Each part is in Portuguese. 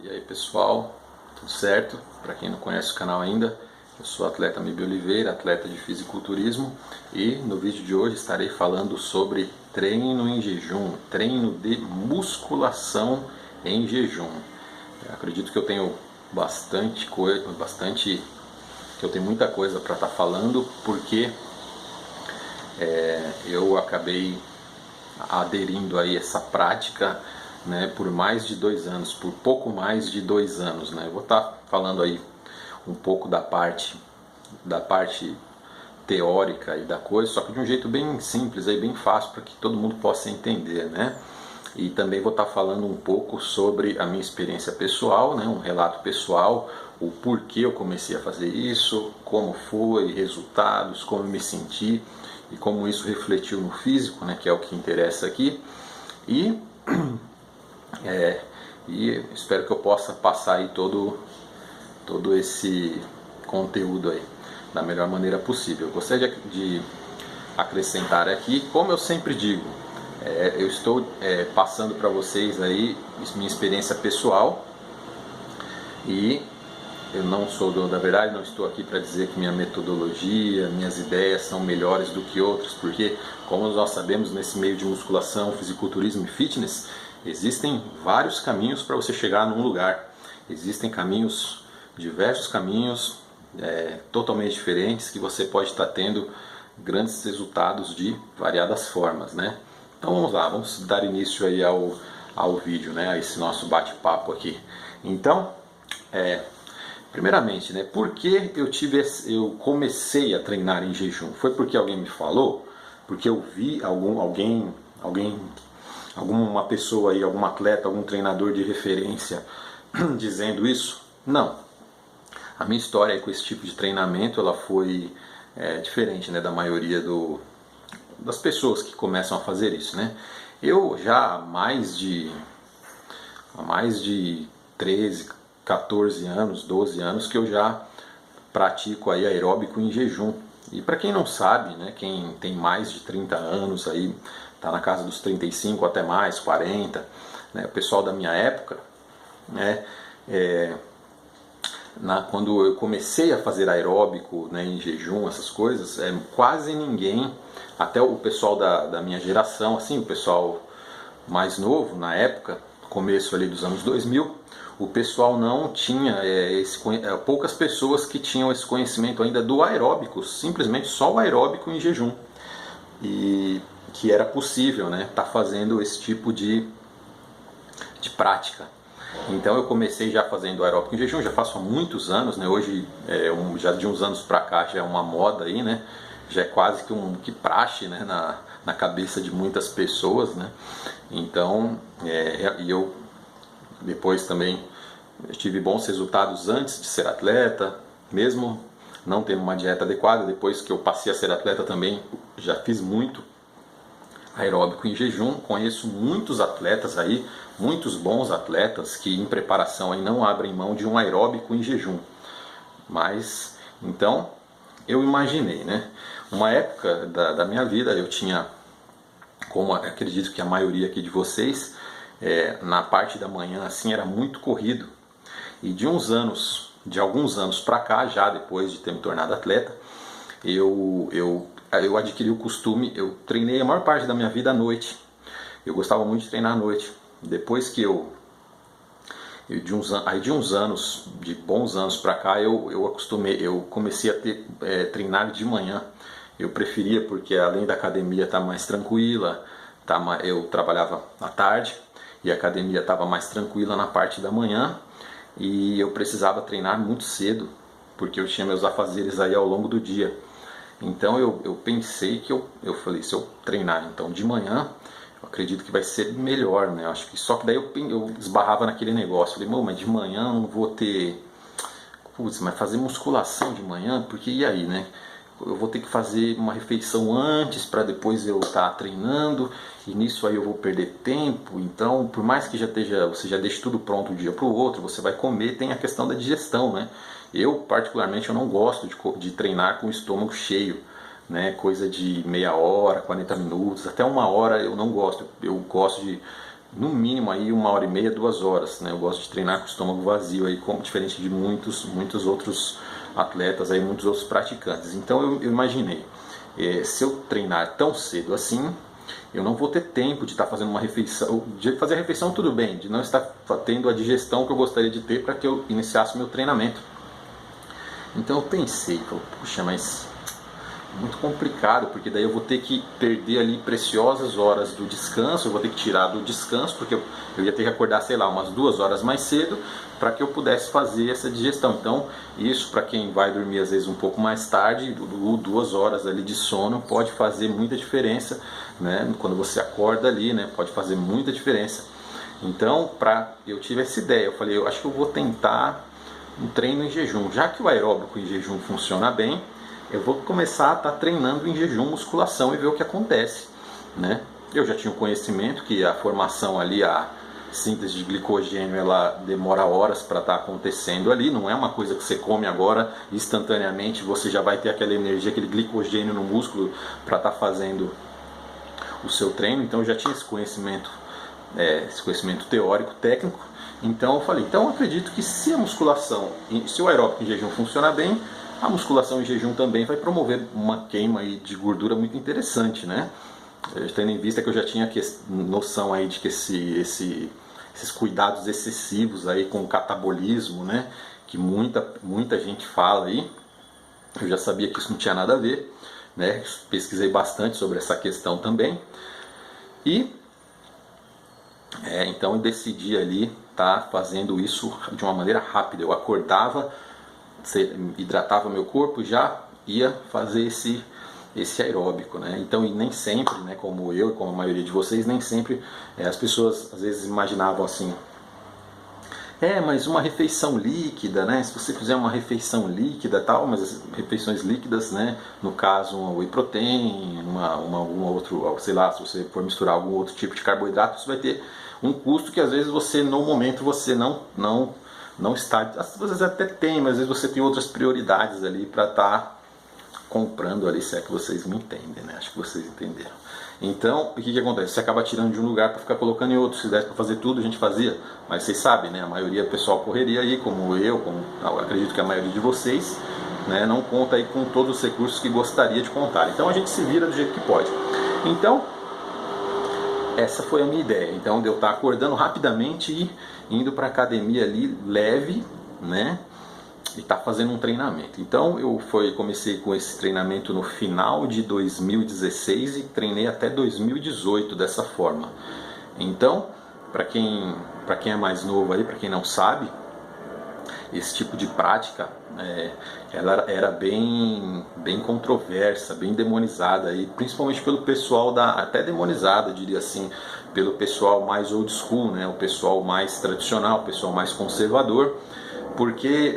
E aí pessoal, tudo certo? Para quem não conhece o canal ainda, eu sou o atleta Mibi Oliveira, atleta de fisiculturismo, e no vídeo de hoje estarei falando sobre treino em jejum, treino de musculação em jejum. Eu acredito que eu tenho que eu tenho muita coisa para estar falando, porque eu acabei aderindo aí a essa prática, né, por mais de 2 anos, por pouco mais de 2 anos, né. Eu vou estar falando aí um pouco da parte teórica e da coisa, só que de um jeito bem simples, aí, bem fácil, para que todo mundo possa entender, né. E também vou estar falando um pouco sobre a minha experiência pessoal, né, um relato pessoal, o porquê eu comecei a fazer isso, como foi, resultados, como eu me senti e como isso refletiu no físico, né, que é o que interessa aqui. E, e espero que eu possa passar aí todo esse conteúdo aí da melhor maneira possível. Eu gostaria de acrescentar aqui, como eu sempre digo, eu estou passando para vocês aí minha experiência pessoal, e eu não sou dono da verdade, não estou aqui para dizer que minha metodologia, minhas ideias são melhores do que outras, porque, como nós sabemos, nesse meio de musculação, fisiculturismo e fitness, existem vários caminhos para você chegar num lugar. Existem caminhos, diversos caminhos, totalmente diferentes, que você pode estar tendo grandes resultados de variadas formas, né? Então vamos lá, vamos dar início aí ao vídeo, né? A esse nosso bate-papo aqui. Então, primeiramente, né, por que eu comecei a treinar em jejum? Foi porque alguém me falou? Porque eu vi alguma pessoa aí, algum atleta, algum treinador de referência dizendo isso? Não. A minha história aí com esse tipo de treinamento, ela foi diferente, né, da maioria das pessoas que começam a fazer isso, né? Eu já há mais de 13, 14 anos, 12 anos que eu já pratico aí aeróbico em jejum. E para quem não sabe, né, quem tem mais de 30 anos aí, tá na casa dos 35 até mais, 40, né, o pessoal da minha época, né, quando eu comecei a fazer aeróbico, né, em jejum, essas coisas, quase ninguém, até o pessoal da minha geração, assim, o pessoal mais novo na época, começo ali dos anos 2000, o pessoal não tinha poucas pessoas que tinham esse conhecimento ainda do aeróbico, simplesmente só o aeróbico em jejum, e que era possível, né, tá fazendo esse tipo de prática. Então eu comecei já fazendo aeróbico em jejum, já faço há muitos anos, né? Hoje, já de uns anos pra cá, já é uma moda aí, né? Já é quase que praxe, né? na cabeça de muitas pessoas, né? Então, e eu depois também tive bons resultados antes de ser atleta, mesmo não tendo uma dieta adequada. Depois que eu passei a ser atleta também, já fiz muito aeróbico em jejum. Conheço muitos atletas aí, muitos bons atletas que em preparação aí não abrem mão de um aeróbico em jejum. Mas, então, eu imaginei, né? Uma época da minha vida eu tinha, como acredito que a maioria aqui de vocês, na parte da manhã assim era muito corrido. E de alguns anos pra cá, já depois de ter me tornado atleta, eu adquiri o costume, eu treinei a maior parte da minha vida à noite. Eu gostava muito de treinar à noite. Depois que de uns anos, de bons anos pra cá, eu comecei a treinar de manhã. Eu preferia, porque além da academia estar mais tranquila, eu trabalhava à tarde e a academia estava mais tranquila na parte da manhã, e eu precisava treinar muito cedo, porque eu tinha meus afazeres aí ao longo do dia. Então eu pensei que eu falei, se eu treinar então de manhã, eu acredito que vai ser melhor, né? Acho que só que daí eu esbarrava naquele negócio, falei, mas de manhã eu não vou ter, mas fazer musculação de manhã, porque e aí, né? Eu vou ter que fazer uma refeição antes para depois eu estar treinando, e nisso aí eu vou perder tempo. Então, por mais que você já deixe tudo pronto um dia para o outro, você vai comer, tem a questão da digestão, né? Eu, particularmente, eu não gosto de treinar com o estômago cheio, né? Coisa de meia hora, 40 minutos, até 1 hora eu não gosto. Eu gosto de no mínimo aí 1h30, 2 horas, né? Eu gosto de treinar com o estômago vazio aí, como diferente de muitos outros atletas aí, muitos outros praticantes. Então eu imaginei, se eu treinar tão cedo assim, eu não vou ter tempo de estar fazendo uma refeição, de fazer a refeição tudo bem, de não estar tendo a digestão que eu gostaria de ter para que eu iniciasse o meu treinamento. Então eu pensei, puxa, mas muito complicado, porque daí eu vou ter que perder ali preciosas horas do descanso, eu vou ter que tirar do descanso, porque eu ia ter que acordar, sei lá, umas 2 horas mais cedo para que eu pudesse fazer essa digestão. Então, isso para quem vai dormir às vezes um pouco mais tarde, 2 horas ali de sono pode fazer muita diferença, né? Quando você acorda ali, né? Pode fazer muita diferença. Então, eu tive essa ideia, eu falei, eu acho que eu vou tentar um treino em jejum, já que o aeróbico em jejum funciona bem, eu vou começar a estar treinando em jejum musculação e ver o que acontece, né? Eu já tinha o conhecimento que a formação ali, a síntese de glicogênio, ela demora horas para estar acontecendo ali, não é uma coisa que você come agora instantaneamente, você já vai ter aquela energia, aquele glicogênio no músculo para estar fazendo o seu treino. Então eu já tinha esse conhecimento teórico, técnico. Então eu falei, então eu acredito que se a musculação, se o aeróbico em jejum funciona bem, a musculação em jejum também vai promover uma queima aí de gordura muito interessante, né? Tendo em vista que eu já tinha noção aí de que esses cuidados excessivos aí com o catabolismo, né? Que muita gente fala aí, eu já sabia que isso não tinha nada a ver, né? Pesquisei bastante sobre essa questão também e então eu decidi ali estar fazendo isso de uma maneira rápida. Eu acordava, hidratava meu corpo, já ia fazer esse aeróbico, né? Então, e nem sempre, né, como eu e como a maioria de vocês, nem sempre as pessoas às vezes imaginavam assim, mas uma refeição líquida, né? Se você fizer uma refeição líquida, tal, mas as refeições líquidas, né? No caso, um whey protein, algum outro, sei lá, se você for misturar algum outro tipo de carboidrato, isso vai ter um custo que às vezes você no momento você não está, às vezes até tem, mas às vezes você tem outras prioridades ali para estar comprando ali, se é que vocês me entendem, né? Acho que vocês entenderam. Então, o que acontece? Você acaba tirando de um lugar para ficar colocando em outro. Se desse para fazer tudo, a gente fazia. Mas vocês sabem, né? A maioria do pessoal correria aí, como eu acredito que a maioria de vocês, né? Não conta aí com todos os recursos que gostaria de contar. Então a gente se vira do jeito que pode. Então, essa foi a minha ideia. Então, de eu estar acordando rapidamente e indo para a academia ali, leve, né? E tá fazendo um treinamento. Então eu comecei com esse treinamento no final de 2016 e treinei até 2018 dessa forma. Então, para quem é mais novo aí, para quem não sabe, esse tipo de prática ela era bem controversa, bem demonizada aí, principalmente pelo pessoal até demonizada, diria assim, pelo pessoal mais old school, né, o pessoal mais tradicional, o pessoal mais conservador. Porque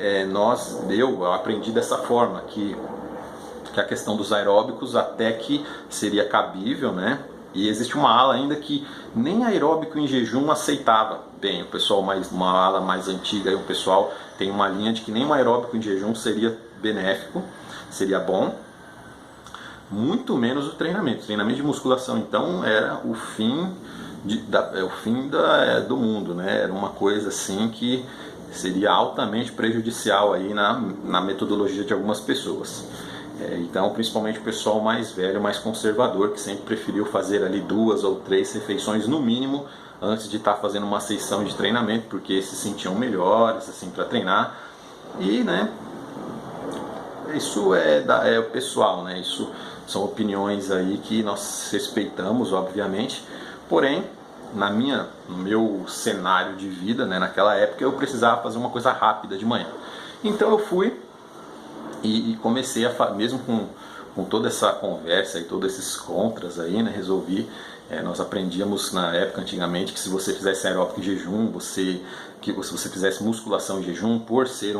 eu aprendi dessa forma, que a questão dos aeróbicos até que seria cabível, né? E existe uma ala ainda que nem aeróbico em jejum aceitava bem. O pessoal uma ala mais antiga, aí o pessoal tem uma linha de que nem um aeróbico em jejum seria benéfico, seria bom. Muito menos o treinamento. O treinamento de musculação, então, era o fim do mundo, né? Era uma coisa assim que seria altamente prejudicial aí na metodologia de algumas pessoas. Então, principalmente o pessoal mais velho, mais conservador, que sempre preferiu fazer ali 2 ou 3 refeições no mínimo antes de estar fazendo uma sessão de treinamento, porque se sentiam melhores assim para treinar. E, né, isso é o pessoal, né? Isso são opiniões aí que nós respeitamos, obviamente. Porém, no meu cenário de vida, né, naquela época, eu precisava fazer uma coisa rápida de manhã. Então eu fui e comecei mesmo com toda essa conversa e todos esses contras aí, né, resolvi. Nós aprendíamos na época, antigamente, que se você fizesse aeróbico em jejum, se você fizesse musculação em jejum, por ser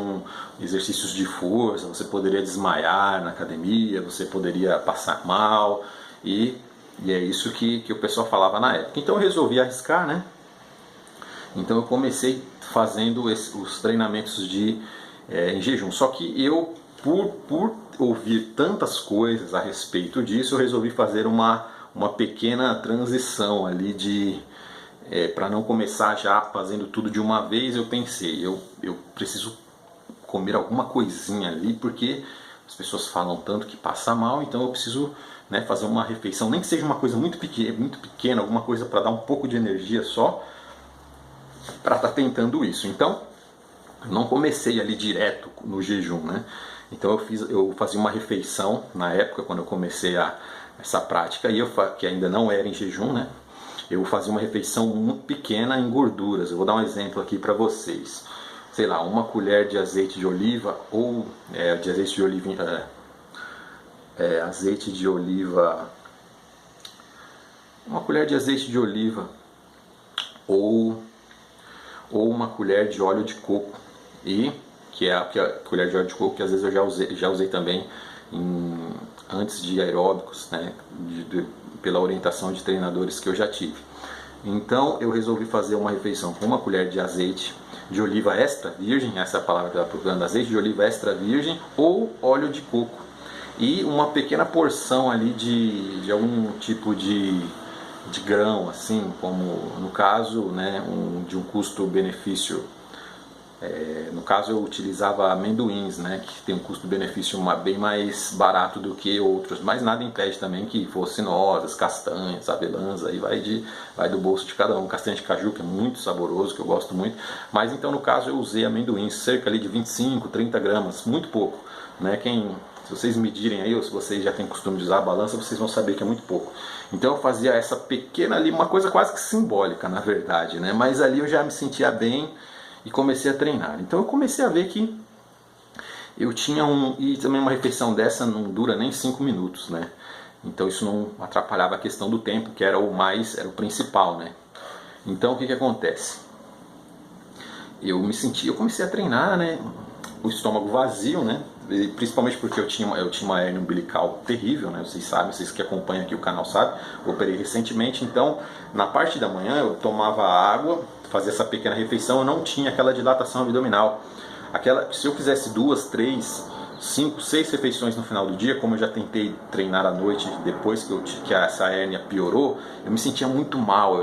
exercícios de força, você poderia desmaiar na academia, você poderia passar mal e é isso que o pessoal falava na época. Então eu resolvi arriscar, né? Então eu comecei fazendo os treinamentos em jejum. Só que eu, por ouvir tantas coisas a respeito disso, eu resolvi fazer uma pequena transição ali para não começar já fazendo tudo de uma vez, eu pensei, eu preciso comer alguma coisinha ali, porque as pessoas falam tanto que passa mal, então eu preciso, né, fazer uma refeição, nem que seja uma coisa muito pequena, alguma coisa para dar um pouco de energia só, para estar tentando isso. Então, eu não comecei ali direto no jejum, né? Então eu fazia uma refeição na época, quando eu comecei essa prática, que ainda não era em jejum, né? Eu fazia uma refeição muito pequena em gorduras. Eu vou dar um exemplo aqui para vocês. Sei lá, uma colher de azeite de oliva ou de azeite de oliva, azeite de oliva, uma colher de azeite de oliva ou uma colher de óleo de coco, que é a colher de óleo de coco que às vezes eu já usei também antes de aeróbicos, né, pela orientação de treinadores que eu já tive. Então eu resolvi fazer uma refeição com uma colher de azeite de oliva extra virgem, essa é a palavra que eu estava procurando, azeite de oliva extra virgem ou óleo de coco, e uma pequena porção ali de algum tipo de grão, assim, como no caso, né, de um custo-benefício. No caso eu utilizava amendoins, né, que tem um custo-benefício bem mais barato do que outros, mas nada impede também que fosse nozes, castanhas, avelãs, aí vai do bolso de cada um. Castanha de caju, que é muito saboroso, que eu gosto muito, mas então no caso eu usei amendoins, cerca ali de 25, 30 gramas, muito pouco, né, se vocês medirem aí, ou se vocês já têm costume de usar a balança, vocês vão saber que é muito pouco. Então eu fazia essa pequena ali, uma coisa quase que simbólica, na verdade, né, mas ali eu já me sentia bem e comecei a treinar. Então eu comecei a ver que eu tinha e também uma refeição dessa não dura nem 5 minutos, né? Então isso não atrapalhava a questão do tempo, que era o principal, né? Então o que acontece? Eu comecei a treinar, né? O estômago vazio, né? Principalmente porque eu tinha uma hérnia umbilical terrível, né? Vocês sabem, vocês que acompanham aqui o canal sabem, eu operei recentemente, então na parte da manhã eu tomava água, fazia essa pequena refeição, eu não tinha aquela dilatação abdominal. Se eu fizesse 2, 3, 5, 6 refeições no final do dia, como eu já tentei treinar à noite depois que essa hérnia piorou, eu me sentia muito mal,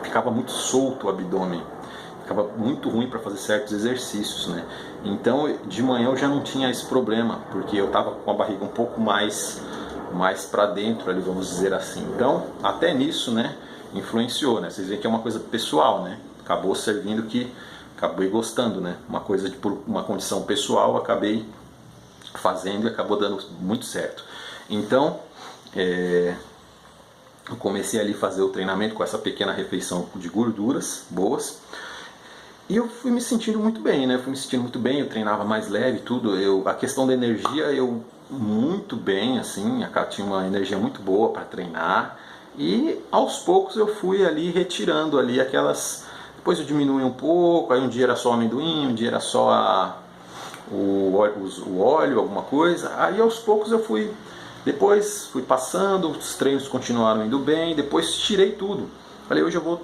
ficava muito solto o abdômen. Ficava muito ruim para fazer certos exercícios, né? Então de manhã eu já não tinha esse problema, porque eu estava com a barriga um pouco mais para dentro ali, vamos dizer assim. Então até nisso, né, influenciou, né? Vocês veem que é uma coisa pessoal, né? Acabou servindo que acabei gostando, né? Uma coisa por uma condição pessoal, acabei fazendo e acabou dando muito certo. Então eu comecei ali a fazer o treinamento com essa pequena refeição de gorduras boas. E eu fui me sentindo muito bem, né? Eu treinava mais leve, tudo. A questão da energia, eu muito bem, assim, tinha uma energia muito boa para treinar. E aos poucos eu fui ali retirando ali aquelas. Depois eu diminui um pouco, aí um dia era só amendoim, um dia era só o óleo, alguma coisa. Aí aos poucos eu fui. Depois fui passando, os treinos continuaram indo bem, depois tirei tudo. Falei, hoje eu vou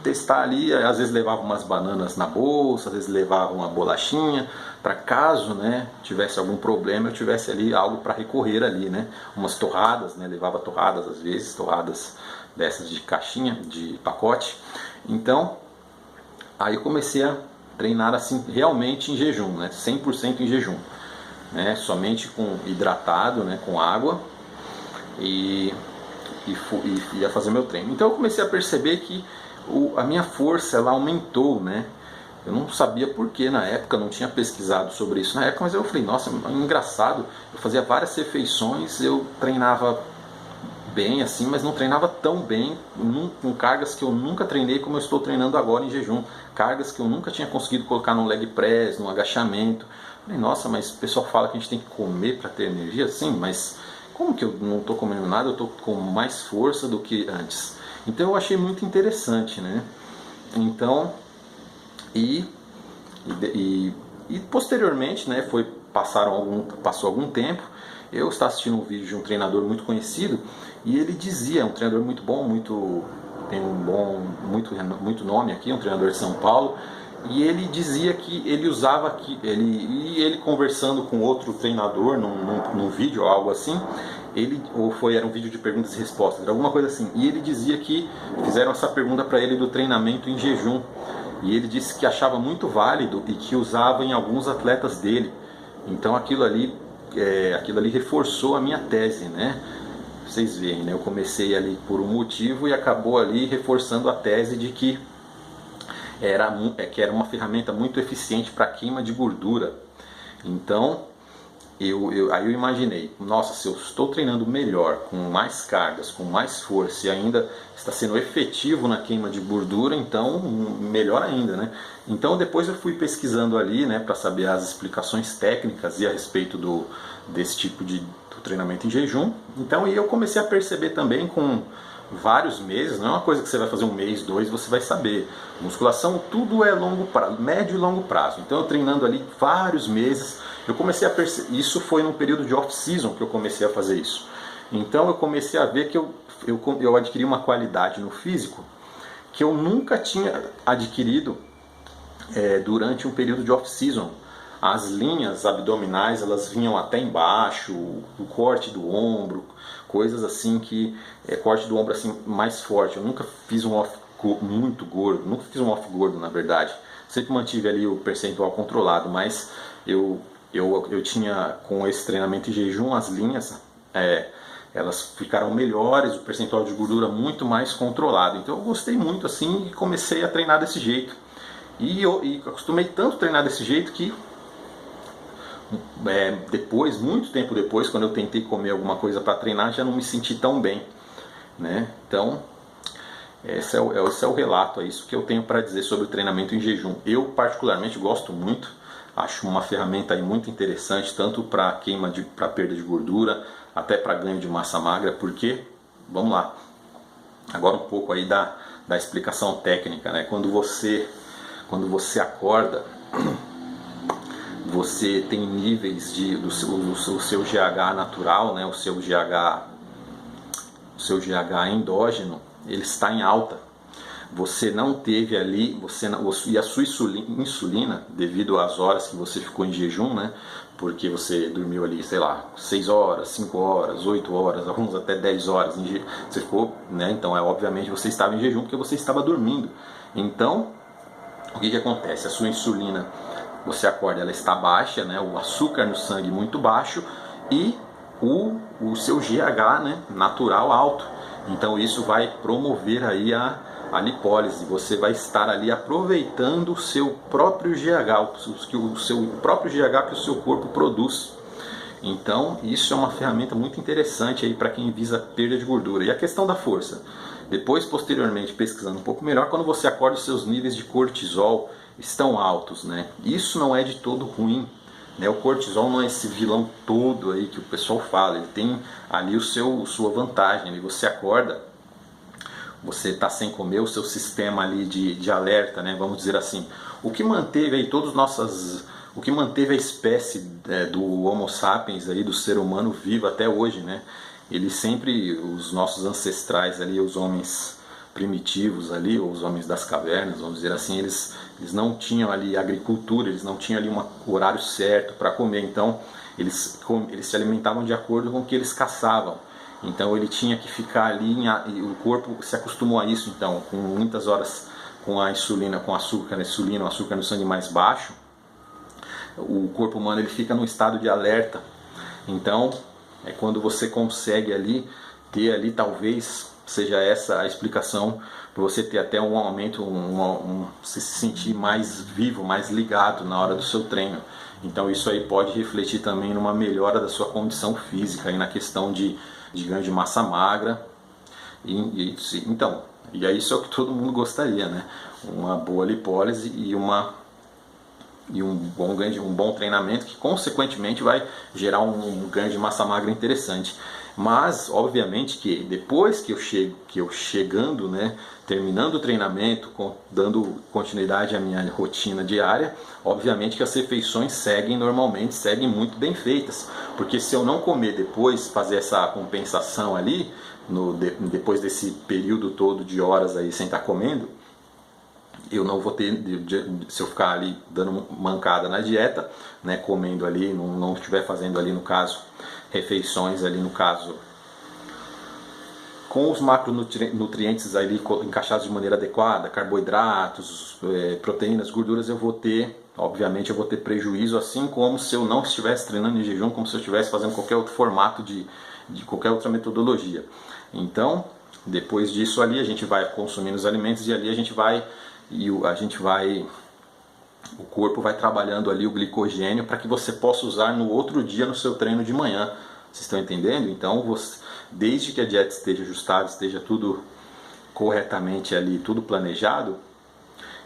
testar ali, às vezes levava umas bananas na bolsa, às vezes levava uma bolachinha, para caso, né, tivesse algum problema, eu tivesse ali algo para recorrer ali, né, umas torradas, né, levava torradas às vezes, torradas dessas de caixinha, de pacote. Então, aí eu comecei a treinar assim, realmente em jejum, né, 100% em jejum, né, somente com hidratado, né, com água, e ia fazer meu treino. Então eu comecei a perceber que a minha força ela aumentou, né? Eu não sabia porquê na época, não tinha pesquisado sobre isso na época, mas eu falei, nossa, engraçado, eu fazia várias refeições, eu treinava bem assim, mas não treinava tão bem, com cargas que eu nunca treinei como eu estou treinando agora em jejum, cargas que eu nunca tinha conseguido colocar no leg press, no agachamento. Eu falei, nossa, mas o pessoal fala que a gente tem que comer para ter energia, sim, mas como que eu não estou comendo nada, eu estou com mais força do que antes? Então eu achei muito interessante, né? Então, e posteriormente, né, passou algum tempo, eu estava assistindo um vídeo de um treinador muito conhecido e ele dizia, um treinador muito bom, tem muito nome aqui, um treinador de São Paulo, e ele dizia que ele ele conversando com outro treinador num vídeo ou algo assim, era um vídeo de perguntas e respostas, era alguma coisa assim, e ele dizia que fizeram essa pergunta para ele do treinamento em jejum, e ele disse que achava muito válido e que usava em alguns atletas dele. Então aquilo ali reforçou a minha tese, né? Vocês veem, né? Eu comecei ali por um motivo e acabou ali reforçando a tese de que era uma ferramenta muito eficiente para queima de gordura. Então aí eu imaginei, nossa, se eu estou treinando melhor, com mais cargas, com mais força e ainda está sendo efetivo na queima de gordura, então melhor ainda, né? Então depois eu fui pesquisando ali, né, para saber as explicações técnicas e a respeito desse tipo do treinamento em jejum. Então eu comecei a perceber também com vários meses, não é uma coisa que você vai fazer um mês, dois, você vai saber. Musculação, tudo é longo prazo, médio e longo prazo. Então eu treinando ali vários meses, eu comecei a perceber, isso foi num período de off-season que eu comecei a fazer isso. Então eu comecei a ver que eu adquiri uma qualidade no físico que eu nunca tinha adquirido durante um período de off-season. As linhas abdominais, elas vinham até embaixo, o corte do ombro, coisas assim que corte do ombro assim mais forte. Eu nunca fiz um off muito gordo, nunca fiz um off gordo, na verdade. Sempre mantive ali o percentual controlado, mas eu tinha, com esse treinamento em jejum, as linhas elas ficaram melhores, o percentual de gordura muito mais controlado. Então eu gostei muito assim e comecei a treinar desse jeito. E acostumei tanto a treinar desse jeito que depois, muito tempo depois, quando eu tentei comer alguma coisa para treinar, já não me senti tão bem, né? Então esse é o relato, é isso que eu tenho para dizer sobre o treinamento em jejum. Eu particularmente gosto muito, acho uma ferramenta aí muito interessante, tanto para para perda de gordura, até para ganho de massa magra, porque, vamos lá, agora um pouco aí da explicação técnica, né? Quando você acorda, você tem níveis do seu GH natural, né? o seu GH endógeno, ele está em alta. Você não teve ali, e a sua insulina, devido às horas que você ficou em jejum, né? Porque você dormiu ali, sei lá, 6 horas, 5 horas, 8 horas, alguns até 10 horas, você ficou, né? Então obviamente você estava em jejum porque você estava dormindo. Então, o que acontece? A sua insulina, você acorda, ela está baixa, né? O açúcar no sangue muito baixo e o seu GH, né, natural alto. Então isso vai promover aí a lipólise. Você vai estar ali aproveitando o seu próprio GH, o seu próprio GH que o seu corpo produz. Então isso é uma ferramenta muito interessante aí para quem visa perda de gordura. E a questão da força. Depois, posteriormente, pesquisando um pouco melhor, quando você acorda, os seus níveis de cortisol estão altos, né? Isso não é de todo ruim, né? O cortisol não é esse vilão todo aí que o pessoal fala, ele tem ali sua vantagem. Você acorda, você está sem comer, o seu sistema ali de alerta, né? Vamos dizer assim, o que manteve aí o que manteve a espécie do Homo sapiens aí, do ser humano vivo até hoje, né? Os nossos ancestrais ali, os homens primitivos ali, ou os homens das cavernas, vamos dizer assim, eles não tinham ali agricultura, eles não tinham ali um horário certo para comer, então eles se alimentavam de acordo com o que eles caçavam. Então ele tinha que ficar ali, e o corpo se acostumou a isso. Então, com muitas horas com a insulina, com açúcar, o açúcar no sangue mais baixo, o corpo humano ele fica num estado de alerta. Então é quando você consegue ali ter ali, talvez seja essa a explicação para você ter até um aumento, se sentir mais vivo, mais ligado na hora do seu treino. Então isso aí pode refletir também numa melhora da sua condição física e na questão de ganho de massa magra. Então, e é isso que todo mundo gostaria, né? Uma boa lipólise e um bom treinamento que consequentemente vai gerar um ganho de massa magra interessante. Mas obviamente que depois que eu chegando, né, terminando o treinamento, dando continuidade à minha rotina diária, obviamente que as refeições seguem muito bem feitas, porque se eu não comer depois, fazer essa compensação ali, depois desse período todo de horas aí sem estar comendo, eu não vou ter, se eu ficar ali dando mancada na dieta, né, comendo ali, não estiver fazendo ali, no caso, refeições ali, no caso, com os macronutrientes ali encaixados de maneira adequada, carboidratos, proteínas, gorduras, obviamente eu vou ter prejuízo, assim como se eu não estivesse treinando em jejum, como se eu estivesse fazendo qualquer outro formato de qualquer outra metodologia. Então, depois disso ali a gente vai consumindo os alimentos e ali o corpo vai trabalhando ali o glicogênio para que você possa usar no outro dia no seu treino de manhã. Vocês estão entendendo? Então, desde que a dieta esteja ajustada, esteja tudo corretamente ali, tudo planejado,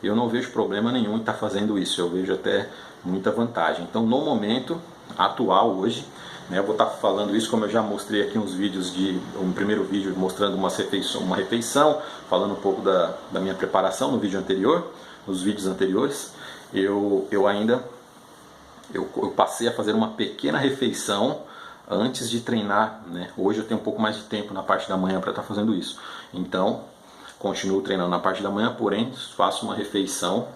eu não vejo problema nenhum em estar fazendo isso. Eu vejo até muita vantagem. Então, no momento atual, hoje, eu vou estar falando isso, como eu já mostrei aqui uns vídeos um primeiro vídeo mostrando uma refeição, falando um pouco da minha preparação no vídeo anterior, nos vídeos anteriores. Eu passei a fazer uma pequena refeição antes de treinar, né? Hoje eu tenho um pouco mais de tempo na parte da manhã para estar fazendo isso. Então, continuo treinando na parte da manhã, porém faço uma refeição,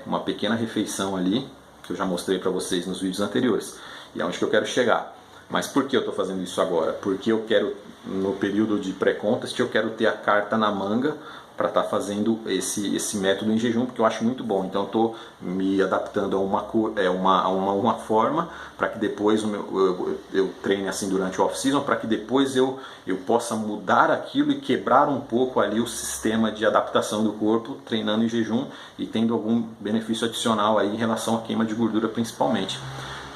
uma pequena refeição ali, que eu já mostrei para vocês nos vídeos anteriores. E é onde que eu quero chegar. Mas por que eu estou fazendo isso agora? Porque eu quero, no período de pré-contest, eu quero ter a carta na manga para estar fazendo esse método em jejum, porque eu acho muito bom. Então eu estou me adaptando a uma forma para que depois eu treine assim durante o off-season, para que depois eu possa mudar aquilo e quebrar um pouco ali o sistema de adaptação do corpo, treinando em jejum e tendo algum benefício adicional aí em relação à queima de gordura principalmente.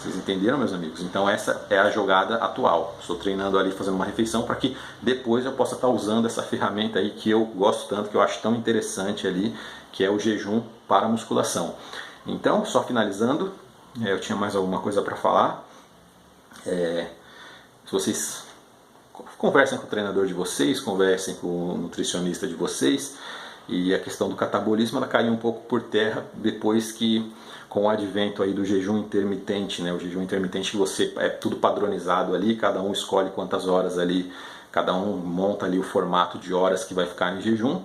Vocês entenderam, meus amigos? Então essa é a jogada atual. Estou treinando ali, fazendo uma refeição para que depois eu possa estar usando essa ferramenta aí que eu gosto tanto, que eu acho tão interessante ali, que é o jejum para musculação. Então, só finalizando, eu tinha mais alguma coisa para falar. Se vocês conversem com o treinador de vocês, conversem com o nutricionista de vocês, e a questão do catabolismo ela caiu um pouco por terra depois que, com o advento aí do jejum intermitente, né? O jejum intermitente que você é tudo padronizado ali, cada um escolhe quantas horas ali, cada um monta ali o formato de horas que vai ficar em jejum.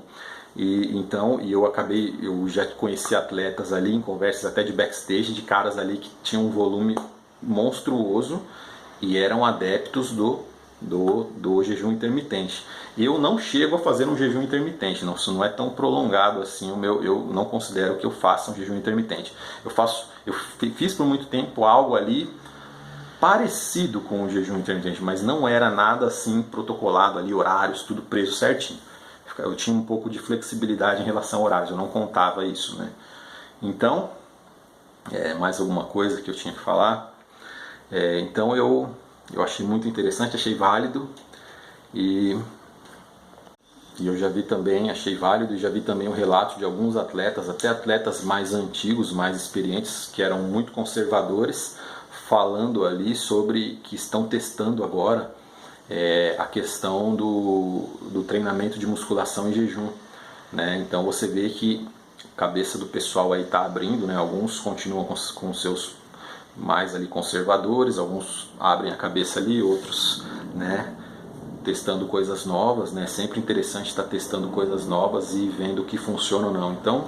Eu já conheci atletas ali em conversas até de backstage, de caras ali que tinham um volume monstruoso e eram adeptos do jejum intermitente. Eu não chego a fazer um jejum intermitente, isso não é tão prolongado assim. Eu não considero que eu faça um jejum intermitente. Eu fiz por muito tempo algo ali parecido com o jejum intermitente, mas não era nada assim protocolado ali, horários, tudo preso certinho. Eu tinha um pouco de flexibilidade em relação a horários, eu não contava isso, né? Então, mais alguma coisa que eu tinha que falar? Então eu achei muito interessante, achei válido e eu já vi também, achei válido e já vi também o relato de alguns atletas, até atletas mais antigos, mais experientes, que eram muito conservadores, falando ali sobre que estão testando agora a questão do treinamento de musculação em jejum, né? Então você vê que a cabeça do pessoal aí está abrindo, né? Alguns continuam com seus mais ali conservadores, alguns abrem a cabeça ali, outros, né, testando coisas novas, né? Sempre interessante estar testando coisas novas e vendo o que funciona ou não. Então,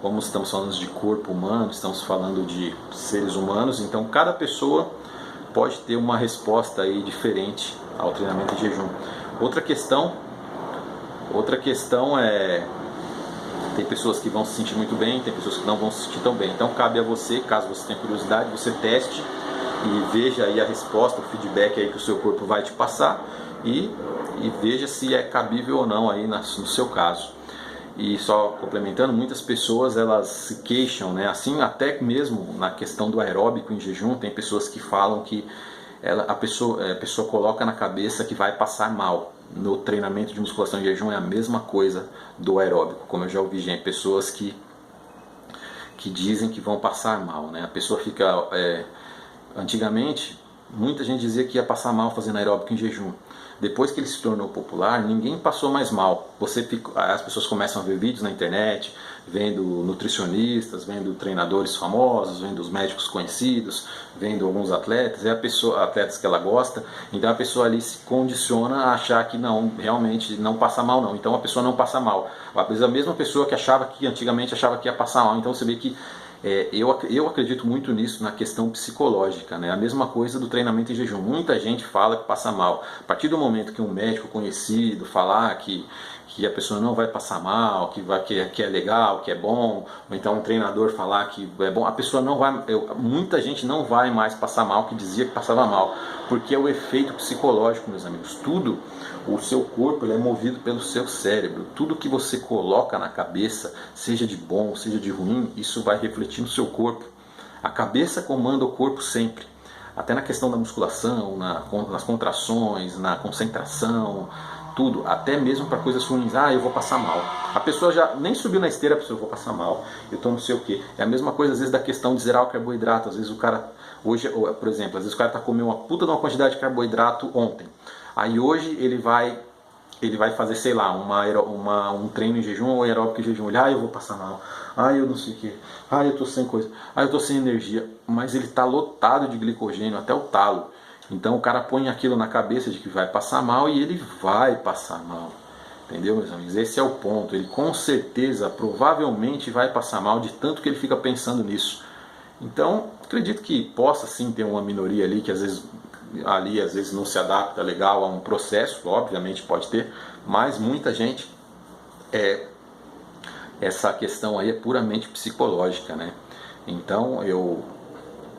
como estamos falando de corpo humano, estamos falando de seres humanos, então cada pessoa pode ter uma resposta aí diferente ao treinamento de jejum. Outra questão é, tem pessoas que vão se sentir muito bem, tem pessoas que não vão se sentir tão bem. Então cabe a você, caso você tenha curiosidade, você teste e veja aí a resposta, o feedback aí que o seu corpo vai te passar e veja se é cabível ou não aí no seu caso. E só complementando, muitas pessoas elas se queixam, né? Assim, até mesmo na questão do aeróbico em jejum, tem pessoas que falam que a pessoa coloca na cabeça que vai passar mal. No treinamento de musculação em jejum é a mesma coisa do aeróbico, como eu já ouvi pessoas que dizem que vão passar mal, né? A pessoa fica... antigamente, muita gente dizia que ia passar mal fazendo aeróbico em jejum. Depois que ele se tornou popular, ninguém passou mais mal. As pessoas começam a ver vídeos na internet, vendo nutricionistas, vendo treinadores famosos, vendo os médicos conhecidos, vendo alguns atletas, atletas que ela gosta. Então a pessoa ali se condiciona a achar que não, realmente não passa mal não. Então a pessoa não passa mal. Às vezes a mesma pessoa que antigamente achava que ia passar mal. Então você vê que Eu acredito muito nisso, na questão psicológica, né? A mesma coisa do treinamento em jejum. Muita gente fala que passa mal. A partir do momento que um médico conhecido falar que a pessoa não vai passar mal, que é legal, que é bom, ou então um treinador falar que é bom, a pessoa não vai, muita gente não vai mais passar mal, que dizia que passava mal, porque é o efeito psicológico, meus amigos. Tudo, o seu corpo ele é movido pelo seu cérebro. Tudo que você coloca na cabeça, seja de bom, seja de ruim, isso vai refletir no seu corpo. A cabeça comanda o corpo sempre. Até na questão da musculação, nas contrações, na concentração, tudo, até mesmo para coisas ruins. Eu vou passar mal. A pessoa já nem subiu na esteira, a pessoa, eu vou passar mal, eu tô não sei o que. É a mesma coisa às vezes da questão de zerar o carboidrato. Às vezes o cara, hoje, por exemplo, às vezes o cara tá comendo uma puta de uma quantidade de carboidrato ontem. Aí hoje ele vai fazer, sei lá, um treino em jejum ou aeróbico em jejum. Eu vou passar mal. Eu não sei o que. Eu tô sem coisa. Eu tô sem energia. Mas ele tá lotado de glicogênio até o talo. Então o cara põe aquilo na cabeça de que vai passar mal e ele vai passar mal. Entendeu, meus amigos? Esse é o ponto. Ele com certeza, provavelmente vai passar mal de tanto que ele fica pensando nisso. Então, acredito que possa sim ter uma minoria ali que às vezes não se adapta legal a um processo, obviamente pode ter, mas muita gente, essa questão aí é puramente psicológica, né? Então eu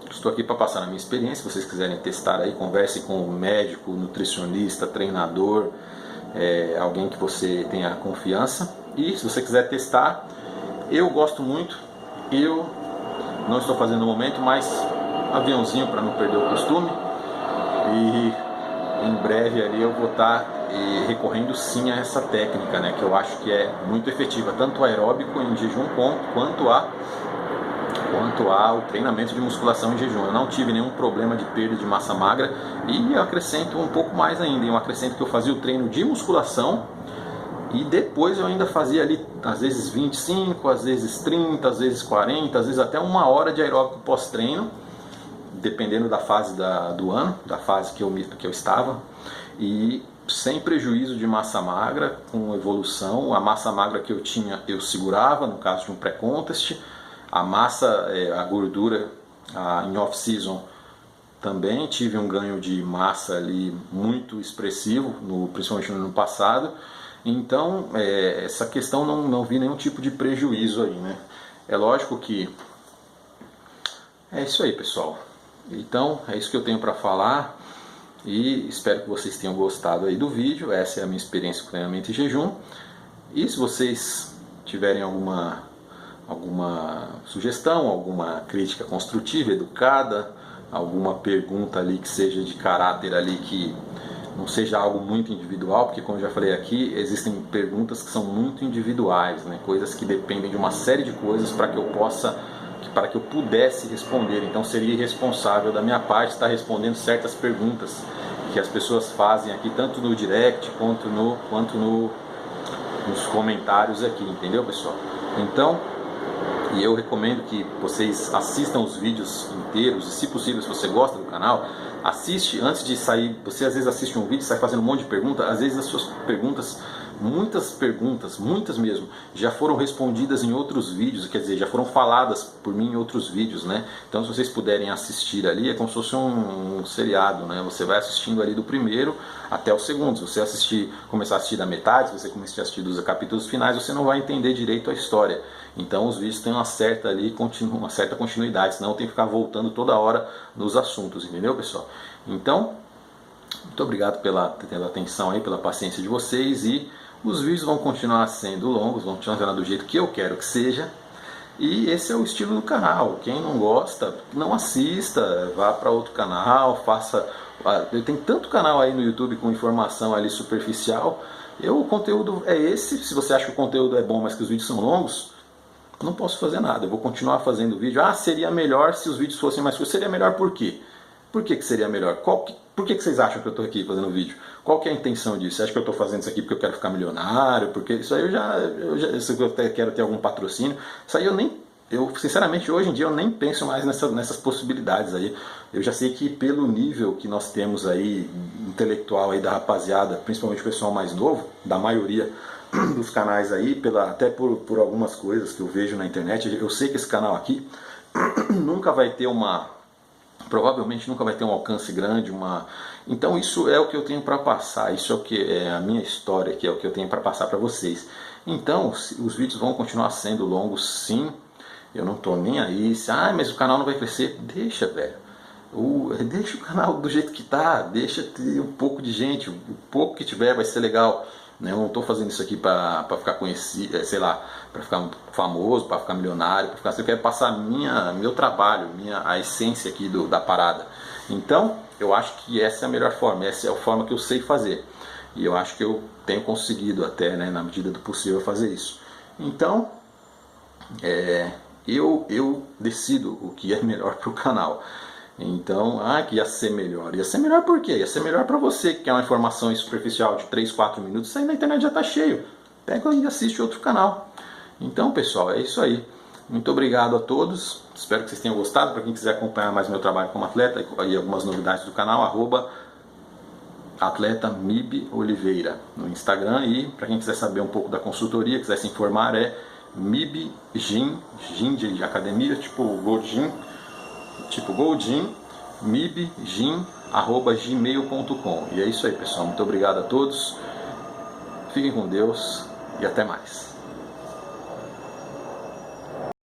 estou aqui para passar a minha experiência. Se vocês quiserem testar aí, converse com um médico, nutricionista, treinador, alguém que você tenha confiança. E se você quiser testar, eu gosto muito, eu não estou fazendo no momento, mas aviãozinho para não perder o costume. E em breve ali eu vou estar recorrendo sim a essa técnica, né, que eu acho que é muito efetiva, tanto aeróbico em jejum quanto ao treinamento de musculação em jejum. Eu não tive nenhum problema de perda de massa magra e eu acrescento um pouco mais ainda. Eu acrescento que eu fazia o treino de musculação e depois eu ainda fazia ali às vezes 25, às vezes 30, às vezes 40, às vezes até 1 hora de aeróbico pós-treino, dependendo da fase do ano, da fase que eu estava, e sem prejuízo de massa magra, com evolução. A massa magra que eu tinha eu segurava no caso de um pré-contest. A massa, a gordura em off-season também tive um ganho de massa ali muito expressivo, principalmente no ano passado. Então essa questão não vi nenhum tipo de prejuízo aí, né? É lógico que é isso aí, pessoal. Então é isso que eu tenho para falar e espero que vocês tenham gostado aí do vídeo. Essa é a minha experiência com treinamento em jejum. E se vocês tiverem alguma sugestão, alguma crítica construtiva, educada, alguma pergunta ali que seja de caráter ali, que não seja algo muito individual, porque como eu já falei aqui, existem perguntas que são muito individuais, né? Coisas que dependem de uma série de coisas para que eu pudesse responder. Então seria irresponsável da minha parte estar respondendo certas perguntas que as pessoas fazem aqui, tanto no direct quanto nos comentários aqui, entendeu, pessoal? Então, e eu recomendo que vocês assistam os vídeos inteiros, e se possível, se você gosta do canal, assiste antes de sair. Você às vezes assiste um vídeo e sai fazendo um monte de perguntas. Às vezes as suas perguntas, muitas mesmo, já foram respondidas em outros vídeos, quer dizer, já foram faladas por mim em outros vídeos, né? Então se vocês puderem assistir ali, é como se fosse um seriado, né? Você vai assistindo ali do primeiro até o segundo. Se você começar a assistir da metade, se você começar a assistir dos capítulos finais, você não vai entender direito a história. Então os vídeos têm uma certa continuidade, senão tem que ficar voltando toda hora nos assuntos, entendeu, pessoal? Então, muito obrigado pela atenção aí, pela paciência de vocês, e os vídeos vão continuar sendo longos, vão continuar sendo do jeito que eu quero que seja, e esse é o estilo do canal. Quem não gosta, não assista, vá para outro canal, tem tanto canal aí no YouTube com informação ali superficial. O conteúdo é esse. Se você acha que o conteúdo é bom, mas que os vídeos são longos, não posso fazer nada, eu vou continuar fazendo vídeo. Seria melhor se os vídeos fossem mais curtos. Seria melhor por quê? Por que seria melhor? Por que vocês acham que eu estou aqui fazendo vídeo? Qual que é a intenção disso? Você acha que eu estou fazendo isso aqui porque eu quero ficar milionário? Porque isso aí eu até quero ter algum patrocínio. Isso aí eu sinceramente hoje em dia eu nem penso mais nessas possibilidades aí. Eu já sei que pelo nível que nós temos aí intelectual aí da rapaziada, principalmente o pessoal mais novo, da maioria dos canais aí, até por algumas coisas que eu vejo na internet, eu sei que esse canal aqui nunca vai ter provavelmente nunca vai ter um alcance grande, então isso é o que eu tenho para passar, isso é o que é a minha história, que é o que eu tenho para passar para vocês. Então os vídeos vão continuar sendo longos, sim, eu não tô nem aí, mas o canal não vai crescer, deixa, velho. Deixa o canal do jeito que tá, deixa ter um pouco de gente, o pouco que tiver vai ser legal. Eu não estou fazendo isso aqui para ficar conhecido, sei lá, para ficar famoso, para ficar milionário, eu quero passar meu trabalho, a essência aqui da parada. Então, eu acho que essa é a melhor forma, essa é a forma que eu sei fazer. E eu acho que eu tenho conseguido até, né, na medida do possível, fazer isso. Então, eu decido o que é melhor para o canal. Então, que ia ser melhor. Ia ser melhor por quê? Ia ser melhor para você que quer uma informação superficial de 3, 4 minutos, isso aí na internet já está cheio. Pega e assiste outro canal. Então, pessoal, é isso aí. Muito obrigado a todos. Espero que vocês tenham gostado. Para quem quiser acompanhar mais meu trabalho como atleta e algumas novidades do canal, @atleta Mib Oliveira no Instagram. E para quem quiser saber um pouco da consultoria, quiser se informar, é Mib Gym de academia, tipo Goldin, mibgym@gmail.com. E é isso aí, pessoal. Muito obrigado a todos. Fiquem com Deus e até mais.